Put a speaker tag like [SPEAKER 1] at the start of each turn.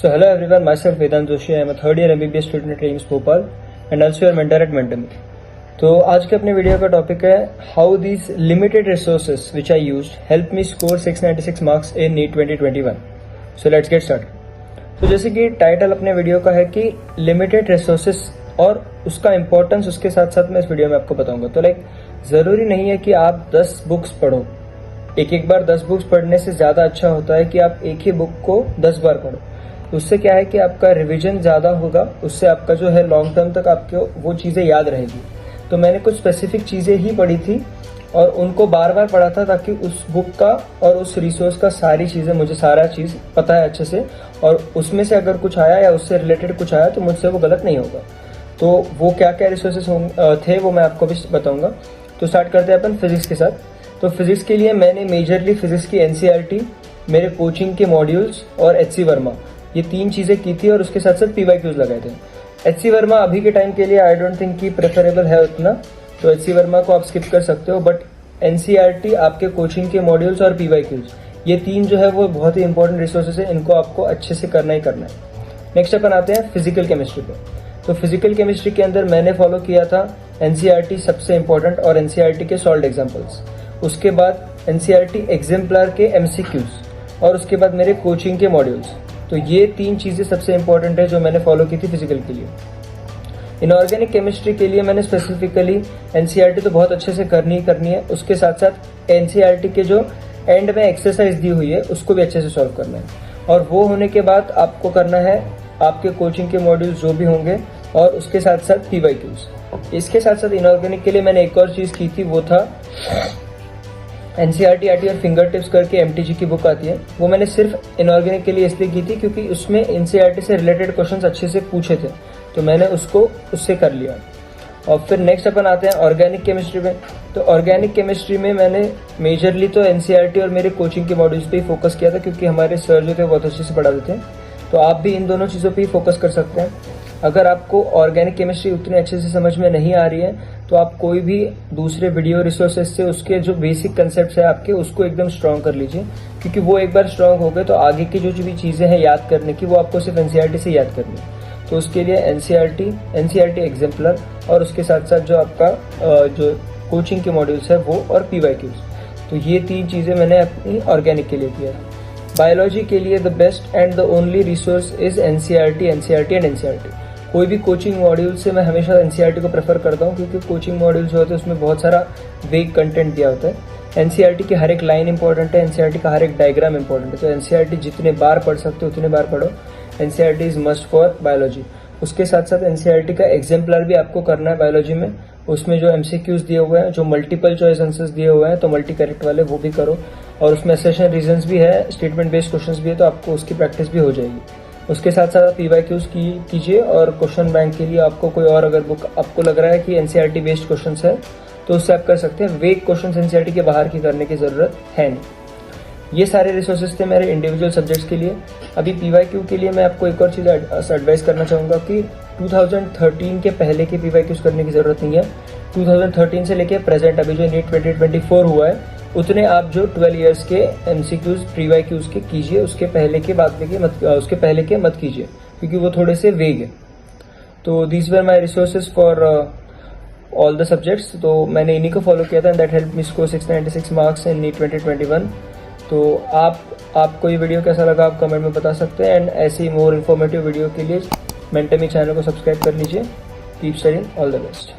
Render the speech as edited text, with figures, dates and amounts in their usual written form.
[SPEAKER 1] So hello everyone, myself Vedant Joshi. I am a third year MBBS student at AIIMS Bhopal and also your mentor at Mentor. तो आज के अपने video का topic है how these limited resources which I used help me score 696 marks in NEET 2021. So let's get start. तो जैसे कि title अपने वीडियो का है कि लिमिटेड रिसोर्सेज और उसका इंपॉर्टेंस उसके साथ साथ मैं इस वीडियो में आपको बताऊंगा. तो जरूरी नहीं है कि आप 10 बुक्स पढ़ो. एक बार 10 बुक्स पढ़ने से ज्यादा अच्छा होता है कि आप एक ही बुक को 10 बार पढ़ो. उससे क्या है कि आपका रिवीजन ज्यादा होगा, उससे आपका जो है लॉन्ग टर्म तक आपको वो चीजें याद रहेगी. तो मैंने कुछ स्पेसिफिक चीजें ही पढ़ी थी और उनको बार बार पढ़ा था ताकि उस बुक का और उस रिसोर्स का सारी चीजें मुझे सारा चीज पता है अच्छे से, और उसमें से अगर कुछ आया या उससे रिलेटेड कुछ आया तो मुझसे वो गलत नहीं होगा. तो वो क्या क्या रिसोर्सेज थे वो मैं आपको भी बताऊंगा. तो स्टार्ट करते हैं अपन फिजिक्स के साथ. तो फिजिक्स के लिए मैंने मेजरली फिजिक्स की एनसीईआरटी, मेरे कोचिंग के मॉड्यूल्स और एचसी वर्मा, ये 3 चीजें की थी और उसके साथ साथ पीवाईक्यूज लगाए थे. एचसी वर्मा अभी के टाइम के लिए आई डोंट थिंक कि प्रेफरेबल है उतना, तो एचसी वर्मा को आप स्किप कर सकते हो. बट एनसीईआरटी, आपके कोचिंग के मॉड्यूल्स और पीवाईक्यूज, ये 3 जो है वो बहुत ही इंपॉर्टेंट रिसोर्सेज है. इनको आपको अच्छे से करना ही करना है. नेक्स्ट अपन आते हैं फिजिकल केमिस्ट्री पे. तो फिजिकल केमिस्ट्री के अंदर मैंने फॉलो किया था एनसीईआरटी सबसे इंपॉर्टेंट और एनसीईआरटी के सॉल्ड एग्जाम्पल्स. उसके बाद एनसीईआरटी एग्जाम्पलर के एमसीक्यूज और उसके बाद मेरे कोचिंग के मॉड्यूल्स. तो ये 3 चीजें सबसे इंपॉर्टेंट है जो मैंने फॉलो की थी फिजिकल के लिए. इनऑर्गेनिक केमिस्ट्री के लिए मैंने स्पेसिफिकली एनसीईआरटी तो बहुत अच्छे से करनी है, उसके साथ साथ एनसीईआरटी के जो एंड में एक्सरसाइज दी हुई है उसको भी अच्छे से सॉल्व करना है. और वो होने के बाद आपको करना है आपके कोचिंग के मॉड्यूल जो भी होंगे और उसके साथ साथ पीवाईक्यूज. इसके साथ साथ इनऑर्गेनिक के लिए मैंने एक और चीज की थी, वो था एनसीईआरटी और फिंगर टिप्स करके एमटीजी की बुक आती है. वो मैंने सिर्फ इनऑर्गेनिक के लिए इसलिए की थी क्योंकि उसमें एनसीईआरटी से रिलेटेड क्वेश्चंस अच्छे से पूछे थे, तो मैंने उससे कर लिया. और फिर नेक्स्ट अपन आते हैं ऑर्गेनिक केमिस्ट्री में. तो ऑर्गेनिक केमिस्ट्री में मैंने मेजरली तो एनसीईआरटी और मेरे कोचिंग के मॉड्यूल्स पे ही फोकस किया था क्योंकि हमारे सर जो थे बहुत अच्छे से पढ़ाते थे. तो आप भी इन दोनों चीज़ों पे ही फोकस कर सकते हैं. अगर आपको ऑर्गेनिक केमिस्ट्री उतनी अच्छे से समझ में नहीं आ रही है तो आप कोई भी दूसरे वीडियो रिसोर्सेज से उसके जो बेसिक कंसेप्ट है आपके उसको एकदम स्ट्रॉन्ग कर लीजिए, क्योंकि वो एक बार स्ट्रॉन्ग हो गए तो आगे की जो भी चीज़ें हैं याद करने की वो आपको सिर्फ एनसीईआरटी से याद करनी है. तो उसके लिए एनसीईआरटी एग्जाम्पलर और उसके साथ साथ जो आपका जो कोचिंग के मॉड्यूल्स है वो और पीवाईक्यूज. तो ये 3 चीज़ें मैंने अपनी ऑर्गेनिक के लिए किया. बायोलॉजी के लिए the best and the only resource is NCERT and NCERT. कोई भी कोचिंग मॉड्यूल से मैं हमेशा एनसीईआरटी को प्रेफर करता हूँ क्योंकि कोचिंग मॉड्यूल जो होते हैं उसमें बहुत सारा वेग कंटेंट दिया होता है. एनसीईआरटी की हर एक लाइन इंपॉर्टेंट है, एनसीईआरटी का हर एक डायग्राम इंपॉर्टेंट है. तो एनसीईआरटी जितने बार पढ़ सकते हो उतने बार पढ़ो. NCERT is must for biology. उसके साथ साथ एनसीईआरटी का एग्जाम्पलर भी आपको करना है बायोलॉजी में. उसमें जो एमसीक्यूज दिए हुए हैं, जो मल्टीपल चॉइस आंसर्स दिए हुए हैं तो मल्टी करेक्ट वाले वो भी करो. और उसमें असेशन रीजंस भी है, स्टेटमेंट बेस्ड क्वेश्चंस भी है, तो आपको उसकी प्रैक्टिस भी हो जाएगी. उसके साथ साथ आप पीवाईक्यूज कीजिए. और क्वेश्चन बैंक के लिए आपको कोई और अगर बुक आपको लग रहा है कि एनसीईआरटी बेस्ड क्वेश्चंस है तो उससे आप कर सकते हैं. वेग क्वेश्चंस एनसीईआरटी के बाहर की करने की जरूरत है नहीं. ये सारे रिसोर्सेज थे मेरे इंडिविजुअल सब्जेक्ट्स के लिए. अभी पीवाईक्यू के लिए मैं आपको एक और चीज़ एडवाइस करना चाहूँगा कि 2013 के पहले के पीवाईक्यूज करने की जरूरत नहीं है. 2013 से लेके प्रेजेंट अभी जो नीट 2024 हुआ है उतने आप जो 12 ईयर्स के एमसीक्यूज पीवाईक्यूज के कीजिए. उसके पहले के मत कीजिए क्योंकि वो थोड़े से वेग है. तो these were my resources for all the subjects. तो मैंने इन्हीं को फॉलो किया था and that help me score 696 marks in NEET 2021. तो आपको ये वीडियो कैसा लगा आप कमेंट में बता सकते हैं. एंड ऐसे ही मोर इन्फॉर्मेटिव वीडियो के लिए मेंटर मी चैनल को सब्सक्राइब कर लीजिए. Keep studying. All the best.